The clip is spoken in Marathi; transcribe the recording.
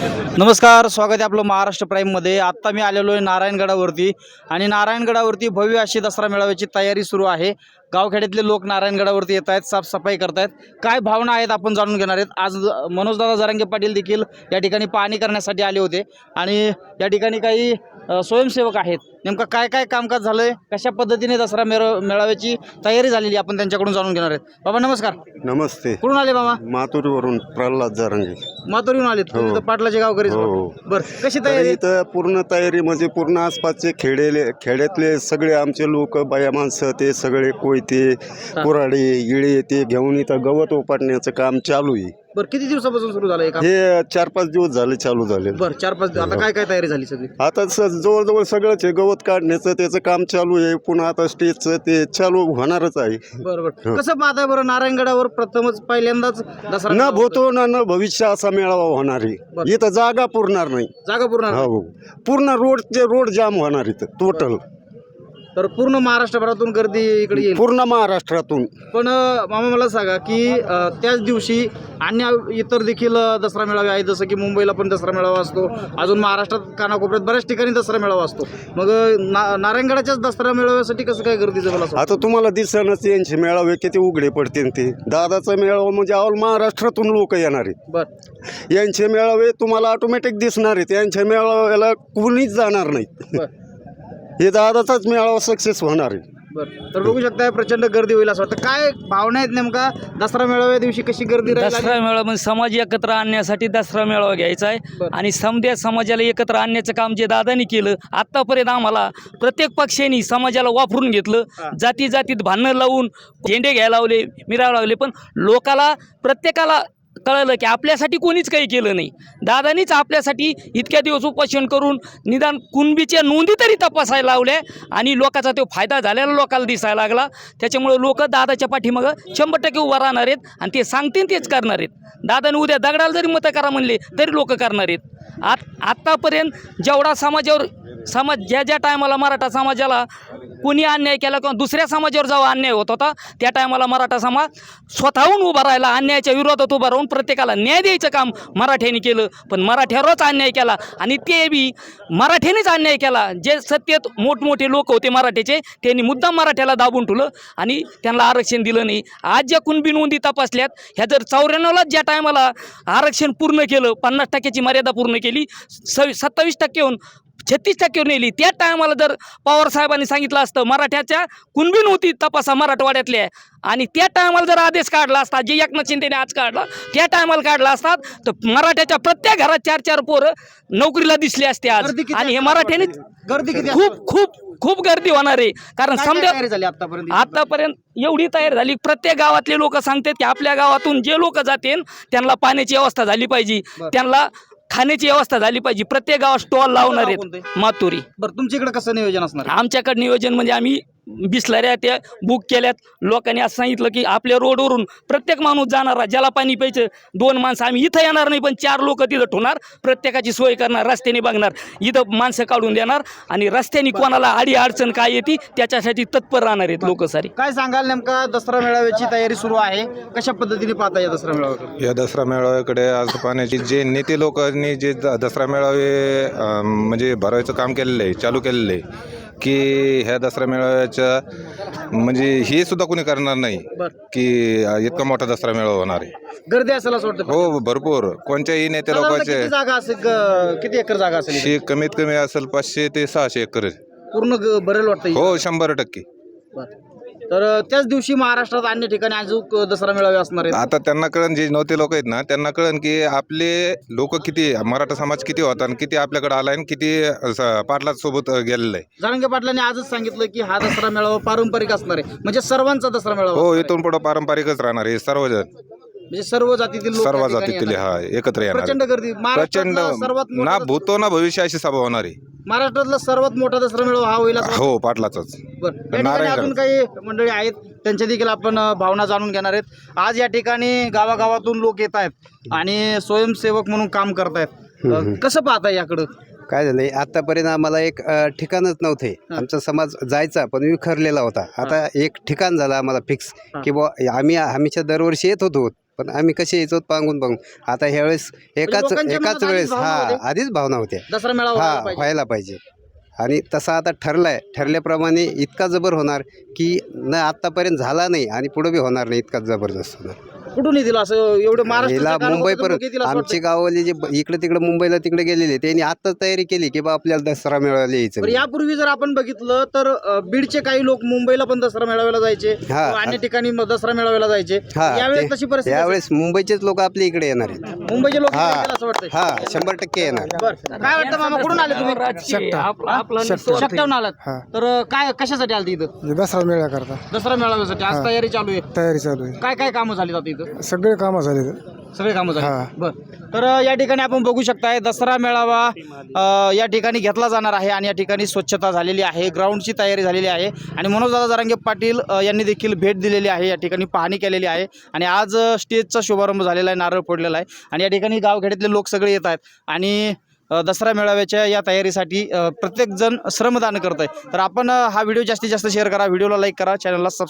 नमस्कार, स्वागत आहे आपलं महाराष्ट्र प्राईममध्ये। आत्ता मी आलेलो आहे नारायणगडावरती आणि नारायणगडावरती भव्य अशी दसरा मेळाव्याची तयारी सुरू आहे। गावखेड्यातले लोक नारायणगडावरती येत आहेत, साफसफाई करत आहेत। काय भावना आहेत आपण जाणून घेणार आहेत। आज मनोजदादा जरांगे पाटील देखील या ठिकाणी पाहणी करण्यासाठी आले होते आणि या ठिकाणी काही स्वयंसेवक आहेत। नेमका काय काय कामकाज झालंय, कशा पद्धतीने दसरा मेळाव्याची तयारी झालेली आपण त्यांच्याकडून जाणून घेणार आहेत। बाबा नमस्कार। नमस्ते। कुठून आले बाबा? माथुरीवरून प्रल्हाद जरांगे। माथुरीहून आले तुम्ही? तर पाटलाचे गावकरी? हो. बरं, कशी तयारी? इथं पूर्ण तयारी म्हणजे पूर्ण आसपासचे खेड्यातले सगळे आमचे लोक, बाया माणसं, ते सगळे कोयते, कुऱ्हाडी, इळे ते घेऊन इथं गवत उपटण्याचं काम चालू आहे। बरं, किती दिवसापासून सुरू झालं काम? हे 4-5 दिवस झाले चालू झाले। बरं, 4-5 आता काय काय तयारी झाली सगळी? आता जवळजवळ सगळंच आहे, गवत काढण्याचं त्याचं काम चालू आहे, पुन्हा आता स्टेजचं ते चालू होणारच आहे। बरोबर, कसं पाहताय बरं नारायणगडावर प्रथमच पहिल्यांदाच दसरा न भूतो न भविष्य असा मेळावा होणार आहे। इथं जागा पुरणार नाही, जागा पूर्ण? हो, पूर्ण रोड जाम होणार इथं टोटल। तर पूर्ण महाराष्ट्रभरातून गर्दी इकडे येईल? पूर्ण महाराष्ट्रातून। पण मामा मला सांगा की त्याच दिवशी अन्य इतर देखील दसरा मेळावे आहेत, जसं की मुंबईला पण दसरा मेळावा असतो, अजून महाराष्ट्रात कानाकोपऱ्यात बऱ्याच ठिकाणी दसरा मेळावा असतो। मग नारायणगडाच्याच दसरा मेळाव्यासाठी कसं काय गर्दी जवळ असं? आता तुम्हाला दिसणच यांचे मेळावे किती उघडे पडतील। ते दादाचा मेळावा म्हणजे ऑल महाराष्ट्रातून लोक येणार आहेत। बरं, यांचे मेळावे तुम्हाला ऑटोमॅटिक दिसणार आहेत। यांच्या मेळाव्याला कुणीच जाणार नाहीत। बरं, हे दादाचाच मेळावा सक्सेस होणार आहे। बरं, तर बघू शकता प्रचंड गर्दी होईल असं वाटतं। काय भावना आहेत नेमका दसरा मेळाव्या दिवशी, कशी गर्दी राहील? दसरा मेळावा म्हणजे समाज एकत्र आणण्यासाठी दसरा मेळावा घ्यायचा आहे आणि समध्या समाजाला एकत्र आणण्याचं काम जे दादानी केलं आत्तापर्यंत, आम्हाला प्रत्येक पक्षाने समाजाला वापरून घेतलं, जाती जातीत भांडणं लावून झेंडे घ्यायला लावले, मिराव लावले, पण लोकाला प्रत्येकाला कळलं की आपल्यासाठी कोणीच काही केलं नाही। दादानीच आपल्यासाठी इतक्या दिवस उपोषण करून निदान कुणबीच्या नोंदी तरी तपासायला लावल्या आणि लोकांचा तो फायदा झालेला लोकांना दिसायला लागला। त्याच्यामुळे लोक दादाच्या पाठीमागं 100% उभा राहणार आहेत आणि ते सांगतील तेच करणार आहेत। दादाने उद्या दगडाला जरी मतं करा म्हणले तरी लोक करणार आहेत। आत्तापर्यंत जेवढा समाज ज्या टायमाला मराठा समाजाला कोणी अन्याय केला किंवा दुसऱ्या समाजावर जेव्हा अन्याय होत होता त्या टायमाला मराठा समाज स्वतःहून उभा राहिला, अन्यायाच्या विरोधात उभा राहून प्रत्येकाला न्याय द्यायचं काम मराठ्यांनी केलं। पण मराठ्यावरच अन्याय केला आणि ते बी मराठ्यानेच अन्याय केला। जे सत्तेत मोठमोठे लोक होते मराठ्याचे, त्यांनी मुद्दाम मराठ्याला दाबून ठेवलं आणि त्यांना आरक्षण दिलं नाही। आज ज्या कुणबी नोंदी तपासल्यात ह्या जर 94ला ज्या टायमाला आरक्षण पूर्ण केलं, 50%ची मर्यादा पूर्ण केली, 27%हून 36%वर नेली, त्या टायमाला जर पवार साहेबांनी सांगितलं असतं मराठ्याच्या कुणबी नव्हती तपासा मराठवाड्यातल्या, आणि त्या टायमाला जर आदेश काढला असता जे एकनाथ शिंदेने आज काढला त्या टायमाला काढला असतात तर मराठ्याच्या प्रत्येक घरात 4-4 पोरं नोकरीला दिसले असते आज। आणि हे मराठ्याने गर्दी किती? खूप गर्दी होणार आहे। कारण समजा आतापर्यंत एवढी तयारी झाली, प्रत्येक गावातले लोक सांगतात की आपल्या गावातून जे लोक जातील त्यांना पाण्याची व्यवस्था झाली पाहिजे, त्यांना खाण्याची व्यवस्था झाली पाहिजे। प्रत्येक गावात स्टॉल लावणार आहेत माथुरी। बरं, तुमच्याकडे कसं नियोजन असणार? आमच्याकडे नियोजन म्हणजे आम्ही बिसलऱ्या त्या बुक केल्यात। लोकांनी असं सांगितलं की आपल्या रोडवरून प्रत्येक माणूस जाणारा, ज्याला पाणी प्यायचं 2 माणसं आम्ही इथं येणार नाही, पण 4 लोक तिथं ठेवणार, प्रत्येकाची सोय करणार, रस्त्याने बघणार, इथं माणसं काढून देणार आणि रस्त्याने कोणाला आडी अडचण काय येते त्याच्यासाठी तत्पर राहणार आहेत लोक सारे। काय सांगाल नेमका दसरा मेळाव्याची तयारी सुरू आहे, कशा पद्धतीने पाहता या दसरा मेळाव्याकडे? या दसरा मेळाव्याकडे आज पाहण्याची जे नेते लोकांनी जे दसरा मेळावे म्हणजे भरवायचं काम केलेलं आहे, चालू केलेलं आहे की ह्या दसरा मेळाव्याच्या म्हणजे हे सुद्धा कोणी करणार नाही की इतका मोठा दसरा मेळावा होणार आहे। गर्दी असेल असं वाटतं? हो, भरपूर। कोणत्याही नेते लोकांचे किती जागा असेल, किती एकर जागा असेल? हे कमीत कमी असेल 500 ते 600 एकर पूर्ण भरेल वाटतं? हो, 100%। तर त्याच दिवशी महाराष्ट्रात अन्य ठिकाणी अजून दसरा मेळावे असणार आहेत। आता त्यांना कळन, जे नव्हते लोक आहेत ना त्यांना कळन की आपले लोक किती, मराठा समाज किती होता आणि किती आपल्याकडे आला आणि किती पाटला सोबत गेलेलं आहे। जरांगे पाटलांनी आजच सांगितलं की हा दसरा मेळावा पारंपरिक असणार आहे, म्हणजे सर्वांचा दसरा मेळावा। हो, इथून पुढे पारंपरिकच राहणार आहे, सर्वजण म्हणजे सर्व जातीतील लोक, सर्व जातीतील हा एकत्र येणार। प्रचंड गर्दी, प्रचंड ना भूतो ना भविष्य अशी सभा होणार आहे। महाराष्ट्रातला सर्वात मोठा दसरा मेळावा हा होईल? हो, पाटलाचाच। अजून काही मंडळी आहेत त्यांच्या देखील आपण भावना जाणून घेणार आहेत। आज या ठिकाणी गावागावातून लोक येत आहेत आणि स्वयंसेवक म्हणून काम करतायत, कसं पाहताय याकडं? काय झालंय आतापर्यंत आम्हाला एक ठिकाणच नव्हते. आमचा समाज जायचा पण विखरलेला होता. आता एक ठिकाण झालं आम्हाला फिक्स की बुवा आम्ही हमेशा दरवर्षी येत होतो पण आम्ही कसे यायचो पांगून आता ह्यावेळेस एकाच लोकांच्या मनात वेळेस आधीच भावना होत्या? आधीच भावना होत्या. दसरा मेळावा व्हायला हा पाहिजे. व्हायला पाहिजे आणि तसा आता ठरल्याप्रमाणे इतका जबर होणार की न आतापर्यंत झाला नाही आणि पुढे बी होणार नाही. इतका जबरदस्त होणार. कुठून येतील असं एवढं याला मुंबई परत महाराष्ट्र आमची गाववाली जे इकडे तिकडे मुंबईला तिकडे गेलेले त्यांनी आत्ताच तयारी केली की बा आपल्याला दसरा मेळाव्याला यायचं. यापूर्वी जर आपण बघितलं तर बीडचे काही लोक मुंबईला पण दसरा मेळाव्याला जायचे हा. किंवा अन्य ठिकाणी दसरा मेळाव्याला जायचे. हा यावेळेस तशी परिस्थिती यावेळेस मुंबईचेच लोक आपल्या इकडे येणार आहेत. असेल. मुंबईचे लोक हा. असं वाटतंय. हा 100% येणार. बरं काय वाटतं मामा कुठून आले तुम्ही? शकटावून आलात तर काय कशासाठी आलते इथं? दसरा मेळा करता दसरा मेळाव्यासाठी आज तयारी चालू आहे. तयारी चालू आहे. काय काय कामं झाली आता इथं? सगळे कामं झाले. सगळे कामं हा. झाली. बरं तर या ठिकाणी आपण बघू शकताय दसरा मेळावा या ठिकाणी घेतला जाणार आहे आणि या ठिकाणी स्वच्छता झालेली आहे. ग्राउंडची तयारी झालेली आहे आणि मनोजदादा जरांगे पाटील यांनी देखील भेट दिलेली आहे. या ठिकाणी पाहणी केलेली आहे आणि आज स्टेजचा शुभारंभ झालेला आहे. नारळ फोडलेला आहे आणि या ठिकाणी गावखेड्यातले लोक सगळे येत आहेत आणि दसरा मेळाव्याच्या या तयारीसाठी प्रत्येकजण श्रमदान करत आहे. तर आपण हा व्हिडिओ जास्तीत जास्त शेअर करा, व्हिडिओला लाईक करा, चॅनलला सबस्क्राईब